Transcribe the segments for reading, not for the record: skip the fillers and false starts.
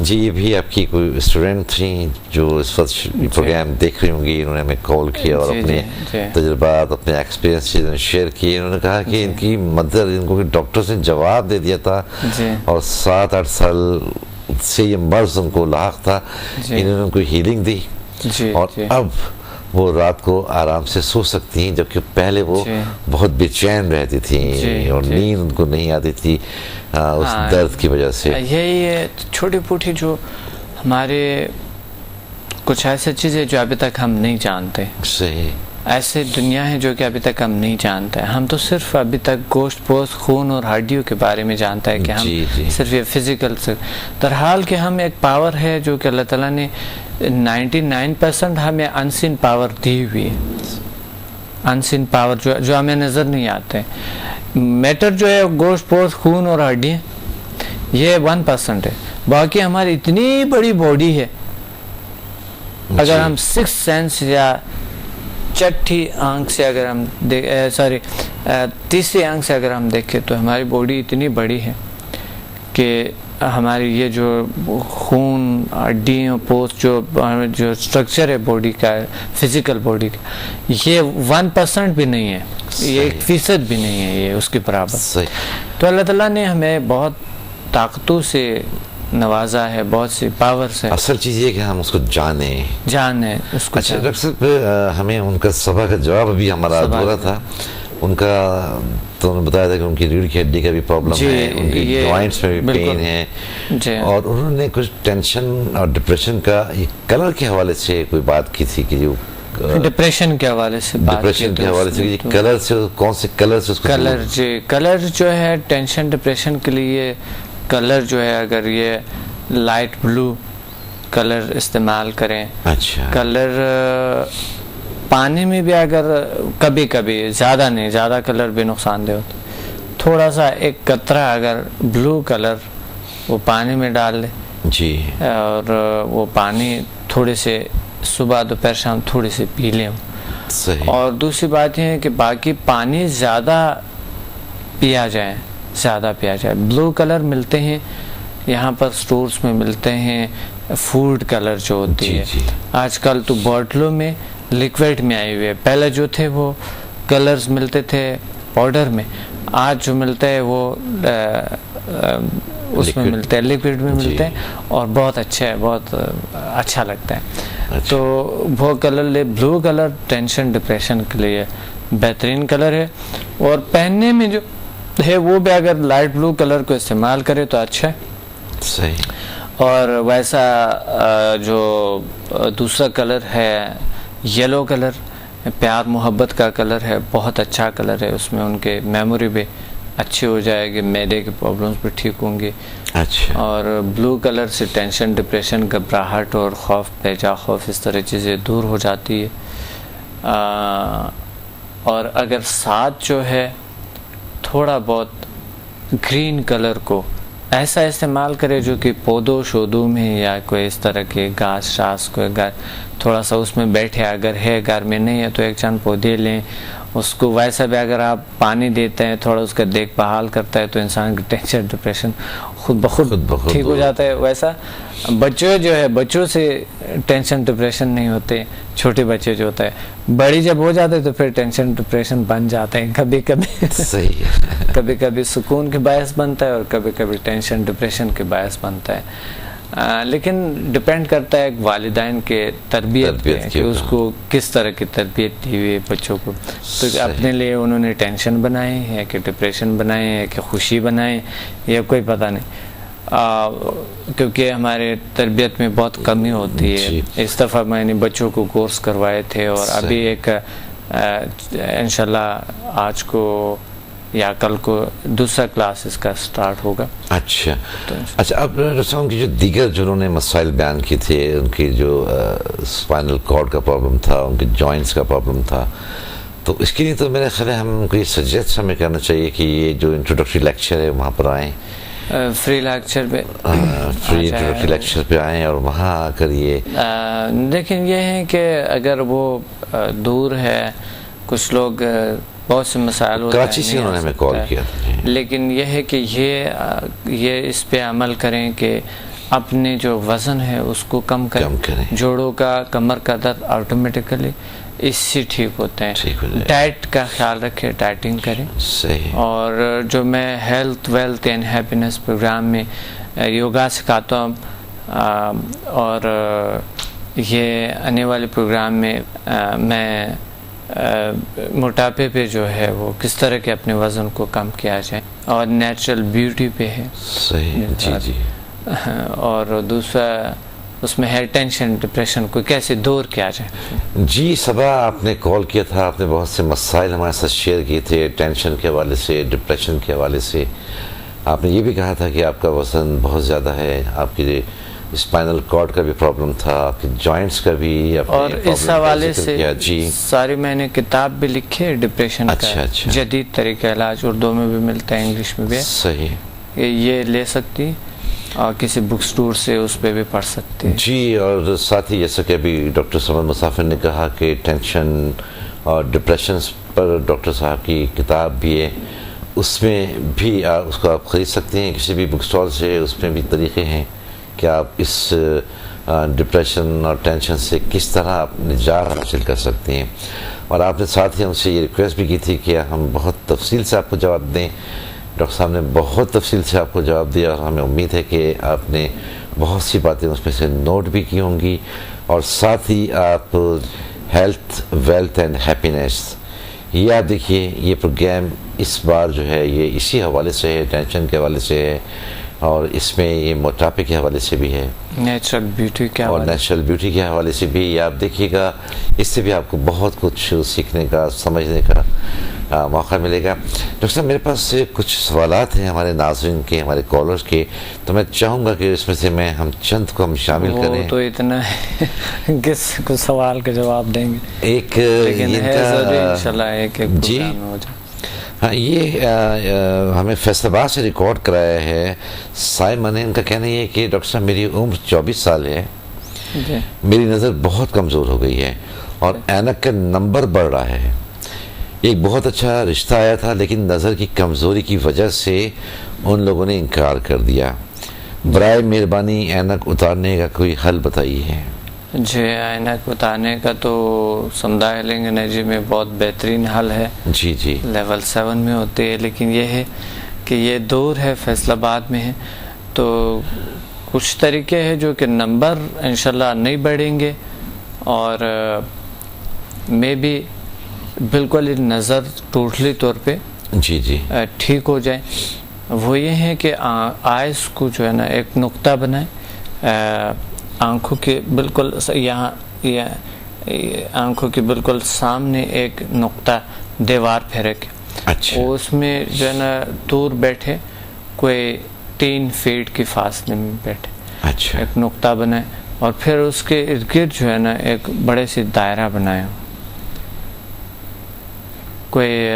جی یہ بھی آپ کی کوئی اسٹوڈنٹ تھیں جو اس وقت پروگرام دیکھ رہی ہوں گی، انہوں نے ہمیں کال کیا اور اپنے تجربات، اپنے ایکسپیرینس شیئر کیے. انہوں نے کہا کہ ان کی مدر، ان کو ڈاکٹرز نے جواب دے دیا تھا اور 7-8 سال سے یہ مرض ان کو لاحق تھا. انہوں نے ان کو ہیلنگ دی اور اب وہ رات کو آرام سے سو سکتی ہیں، جبکہ پہلے وہ بہت بے چین رہتی تھیں اور نیند ان کو نہیں آتی تھی اس درد کی وجہ سے. یہی چھوٹی پوٹی جو ہمارے کچھ ایسے چیزیں جو ابھی تک ہم نہیں جانتے، صحیح ایسے دنیا ہے جو کہ ابھی تک ہم نہیں جانتے. ہم تو صرف ابھی تک گوشت پوست، خون اور ہڈیوں کے بارے میں جانتا ہے کہ ہم صرف یہ فزیکل سے، درحال کہ ہم ایک پاور ہے جو کہ اللہ تعالیٰ نے 99% ہمیں انسین پاور دی ہوئی ہے. انسین پاور جو ہمیں نظر نہیں آتے. میٹر جو ہے گوشت پوست، خون اور ہڈیاں، یہ 1% ہے. باقی ہماری اتنی بڑی باڈی ہے، اگر ہم 6 سینس یا چھٹی آنکھ سے اگر ہم تیسری آنکھ سے اگر ہم دیکھیں تو ہماری باڈی اتنی بڑی ہے کہ ہماری یہ جو خون، ہڈیاں، پوست، جو اسٹرکچر ہے باڈی کا، فزیکل باڈی کا، یہ 1% بھی نہیں ہے، یہ 1% بھی نہیں ہے یہ اس کے برابر. تو اللہ تعالیٰ نے ہمیں بہت طاقتوں سے نوازا ہے، بہت سی پاور سے. اصل چیز یہ کہ ہم اس کو جانیں اس کو. اچھا ڈاکٹر صاحب، ہمیں ان کا سوال کا جواب ابھی ہمارا ادھورا تھا. ان کا تو انہوں نے بتایا تھا کہ ان کی ریڑھ کی ہڈی کا بھی پرابلم ہے، ان کی جوائنٹس میں بھی پین ہے، اور انہوں نے کچھ ٹینشن اور ڈپریشن کا کلر کے حوالے سے کوئی بات کی تھی کہ جو ڈپریشن کے حوالے سے کلر سے، کون سے کلر سے؟ کلر جو ہے ٹینشن ڈپریشن کے لیے، کلر جو ہے اگر یہ لائٹ بلو کلر استعمال کریں. اچھا. کلر پانی میں بھی اگر کبھی کبھی، زیادہ نہیں، زیادہ کلر بھی نقصان دہ ہوتا. تھوڑا سا ایک قطرہ اگر بلو کلر وہ پانی میں ڈال لے جی، اور وہ پانی تھوڑے سے صبح دوپہر شام تھوڑے سے پی لیں. اور دوسری بات یہ ہے کہ باقی پانی زیادہ پیا جائے. بلو کلر ملتے ہیں یہاں پر سٹورز میں ملتے ہیں، فوڈ کلر جو ہوتی ہے. آج کل تو بوٹلوں میں لیکوڈ میں آئے ہوئے. پہلے جو تھے وہ کلرز ملتے تھے پاؤڈر میں، آج جو ملتا ہے وہ اس میں ملتے ہیں، لیکوڈ میں ملتے ہیں، اور بہت اچھا ہے، بہت اچھا لگتا ہے. تو وہ کلر لے. بلو کلر ٹینشن ڈپریشن کے لیے بہترین کلر ہے. اور پہننے میں جو ہے وہ بھی اگر لائٹ بلو کلر کو استعمال کرے تو اچھا ہے. صحیح. اور ویسا جو دوسرا کلر ہے یلو کلر، پیار محبت کا کلر ہے، بہت اچھا کلر ہے. اس میں ان کے میموری بھی اچھی ہو جائے گی، معدے کے پرابلمس بھی ٹھیک ہوں گے. اچھا. اور بلو کلر سے ٹینشن ڈپریشن، گھبراہٹ اور خوف، بیجا خوف، اس طرح چیزیں دور ہو جاتی ہے. اور اگر ساتھ جو ہے تھوڑا بہت گرین کلر کو ایسا استعمال کرے جو کہ پودوں شودوں میں یا کوئی اس طرح کے گھاس شاس کو تھوڑا سا اس میں بیٹھے، اگر ہے گھر میں نہیں ہے تو ایک چند پودے لیں اس کو. ویسا بھی اگر آپ پانی دیتے ہیں، تھوڑا اس کا دیکھ بھال کرتا ہے تو انسان کی ٹینشن ڈپریشن خود بخود ٹھیک ہو جاتا ہے. ویسا بچوں جو ہے، بچوں سے ٹینشن ڈپریشن نہیں ہوتے، چھوٹے بچے جو ہوتا ہے. بڑی جب ہو جاتے تو پھر ٹینشن ڈپریشن بن جاتے ہیں کبھی کبھی. صحیح. کبھی کبھی سکون کے باعث بنتا ہے اور کبھی کبھی ٹینشن ڈپریشن کے باعث بنتا ہے. لیکن ڈپینڈ کرتا ہے والدین کے تربیت پہ کہ اس کو کس طرح کی تربیت دی ہوئی ہے بچوں کو. تو اپنے لیے انہوں نے ٹینشن بنائے ہے کہ ڈپریشن بنائے ہے کہ خوشی بنائے، یہ کوئی پتہ نہیں. کیونکہ ہمارے تربیت میں بہت کمی ہوتی ہے. اس دفعہ میں نے بچوں کو کورس کروائے تھے اور ابھی ایک انشاءاللہ آج کو یا کل کو دوسرا کلاس اس کا سٹارٹ ہوگا. اچھا. اب رسول کی جو دیگر جو انہوں نے مسائل بیان کی تھے، ان کی جو اسپائنل کارڈ کا پرابلم تھا، ان کے جوائنٹس کا پرابلم تھا، تو اس کے لیے تو میرے خیال ہے ہم کو یہ سجیسٹ ہمیں کرنا چاہیے کہ یہ جو انٹروڈکٹری لیکچر ہے وہاں پر آئیں، فری لیکچر پہ، فری انٹروڈکٹری لیکچر پہ آئیں اور وہاں آ کر یہ لیکن یہ ہے کہ اگر وہ دور ہے، کچھ لوگ بہت سے مسائل ہوتے ہیں، کراچی سے انہوں نے ہمیں کال کیا تھا، لیکن یہ ہے کہ یہ اس پہ عمل کریں کہ اپنے جو وزن ہے اس کو کم کریں. جوڑوں کا کمر کا درد آٹومیٹیکلی اس سے ٹھیک ہوتے ہیں. ڈائٹ کا خیال رکھیں, ڈائٹنگ کریں. صحیح. اور جو میں health wealth and happiness programme میں یوگا سکھاتا ہوں, اور یہ آنے والے پروگرام میں میں موٹاپے پہ جو ہے وہ کس طرح کے اپنے وزن کو کم کیا جائے, اور نیچرل بیوٹی پہ ہے. صحیح. جی جی. اور دوسرا اس میں ہے ٹینشن ڈپریشن کو کیسے دور کیا جائے. جی صبح آپ نے کال کیا تھا, آپ نے بہت سے مسائل ہمارے ساتھ شیئر کیے تھے, ٹینشن کے حوالے سے, ڈپریشن کے حوالے سے. آپ نے یہ بھی کہا تھا کہ آپ کا وزن بہت زیادہ ہے, آپ کی اسپائنل کارڈ کا بھی پرابلم تھا, آپ کے جوائنٹس کا بھی. اور اس حوالے سے ساری میں نے کتاب بھی لکھی ہے ڈپریشن کا, جدید طریقہ علاج, اردو میں بھی ملتا ہے, انگلش میں بھی. صحیح. یہ لے سکتی اور کسی بک سٹور سے اس پہ بھی پڑھ سکتے ہیں. جی. اور ساتھ ہی جیسا کہ ابھی ڈاکٹر صمد مسافر نے کہا کہ ٹینشن اور ڈپریشن پر ڈاکٹر صاحب کی کتاب بھی ہے, اس میں بھی اس کو آپ خرید سکتے ہیں کسی بھی بک اسٹال سے. اس میں بھی طریقے ہیں کہ آپ اس ڈپریشن اور ٹینشن سے کس طرح آپ نجات حاصل کر سکتے ہیں. اور آپ نے ساتھ ہی ہم سے یہ ریکویسٹ بھی کی تھی کہ ہم بہت تفصیل سے آپ کو جواب دیں. ڈاکٹر صاحب نے بہت تفصیل سے آپ کو جواب دیا, اور ہمیں امید ہے کہ آپ نے بہت سی باتیں اس میں سے نوٹ بھی کی ہوں گی. اور ساتھ ہی آپ ہیلتھ ویلتھ اینڈ ہیپینیس, یہ آپ دیکھیے یہ پروگرام اس بار جو ہے یہ اسی حوالے سے ہے, ٹینشن کے حوالے سے ہے, اور اس میں یہ موٹاپے کے حوالے سے بھی ہے, نیچرل بیوٹی کے اور نیچرل بیوٹی کے حوالے سے بھی. یہ آپ دیکھیے گا, اس سے بھی آپ کو بہت کچھ سیکھنے کا, سمجھنے کا موقع ملے گا. ڈاکٹر صاحب میرے پاس کچھ سوالات ہیں ہمارے ناظرین کے, ہمارے کالرز کے, تو میں چاہوں گا کہ اس میں سے ہم چند کو ہم شامل کریں. تو اتنا کس کو سوال کا جواب دیں گے, ایک جی ہاں, یہ ہمیں فیصل آباد سے ریکارڈ کرایا ہے سائمن نے. ان کا کہنا یہ ہے کہ ڈاکٹر صاحب میری عمر 24 سال ہے, میری نظر بہت کمزور ہو گئی ہے, اور اینک کا نمبر بڑھ رہا ہے. ایک بہت اچھا رشتہ آیا تھا, لیکن نظر کی کمزوری کی وجہ سے ان لوگوں نے انکار کر دیا. برائے مہربانی اینک اتارنے کا کوئی حل بتائیے. جی, اینک اتارنے کا تو سمدھا ہیلنگ انرجی میں بہت بہترین حل ہے. جی جی. لیول 7 میں ہوتے ہیں, لیکن یہ ہے کہ یہ دور ہے, فیصل آباد میں ہے, تو کچھ طریقے ہیں جو کہ نمبر انشاءاللہ نہیں بڑھیں گے, اور میں بھی بالکل نظر ٹوٹلی طور پہ جی جی ٹھیک ہو جائے. وہ یہ ہے کہ آئس کو جو ہے نا ایک نقطہ بنائیں, آنکھوں کے بالکل یہاں آنکھوں کے بالکل سامنے ایک نقطہ دیوار پہ رکھے. اچھا. اس میں جو ہے نا دور بیٹھے, کوئی 3 فیٹ کی فاصلے میں بیٹھے. اچھا. ایک نقطہ بنائے, اور پھر اس کے ارد گرد جو ہے نا ایک بڑے سے دائرہ بنائے, کوئی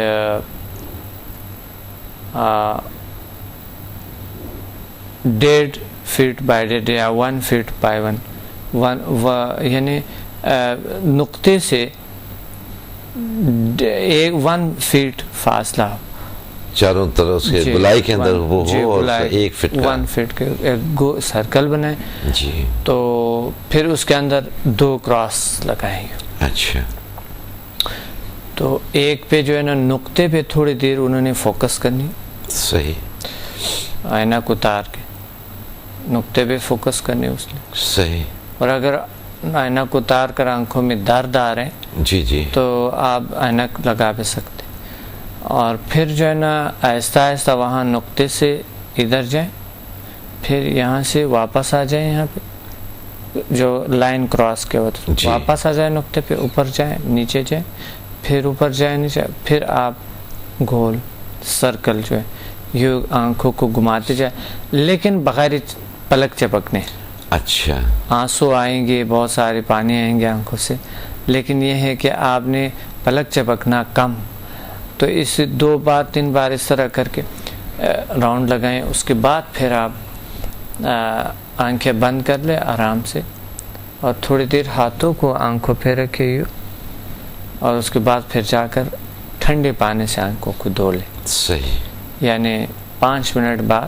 1.5 فیٹ بائی 1.5 یا 1 فیٹ بائی 1, یعنی نقطے سے 1 فیٹ فاصلہ چاروں طرف سے گلائی کے اندر وہ ہو, اور 1 فٹ کا 1 فٹ کے ایک سرکل بنائیں. جی. تو پھر اس کے اندر 2 کراس لگائیں گے. اچھا. تو ایک پہ جو ہے نا نقطے پہ تھوڑی دیر انہوں نے فوکس کرنی. صحیح. آئینہ کو اتار کے نقطے پہ فوکس کرنی اس نے. صحیح. اور اگر آئینہ کو اتار کر آنکھوں میں درد آ رہے ہیں جی جی تو آپ آئینک لگا بھی سکتے. اور پھر جو ہے نا آہستہ آہستہ وہاں نقطے سے ادھر جائیں, پھر یہاں سے واپس آ جائیں, یہاں پہ جو لائن کراس کے وقت جی. واپس آ جائیں نقطے پہ, اوپر جائیں, نیچے جائیں, پھر اوپر جائیں, نیچے, پھر آپ گول سرکل جو ہے یہ آنکھوں کو گھماتے جائیں, لیکن بغیر پلک چپکنے. اچھا. آنسو آئیں گے, بہت سارے پانی آئیں گے آنکھوں سے, لیکن یہ ہے کہ آپ نے پلک چپکنا کم. تو اس 2 بار 3 بار اس طرح کر کے راؤنڈ لگائیں. اس کے بعد پھر آپ آنکھیں بند کر لیں آرام سے, اور تھوڑی دیر ہاتھوں کو آنکھوں پہ رکھے, اور اس کے بعد پھر جا کر ٹھنڈے پانی سے آنکھوں کو دھو لیں. صحیح. یعنی 5 منٹ بعد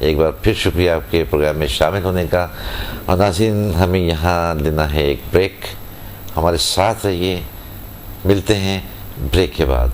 ایک بار پھر شکریہ آپ کے پروگرام میں شامل ہونے کا. اور ناظرین ہمیں یہاں لینا ہے ایک بریک. ہمارے ساتھ رہیے, ملتے ہیں بریک کے بعد.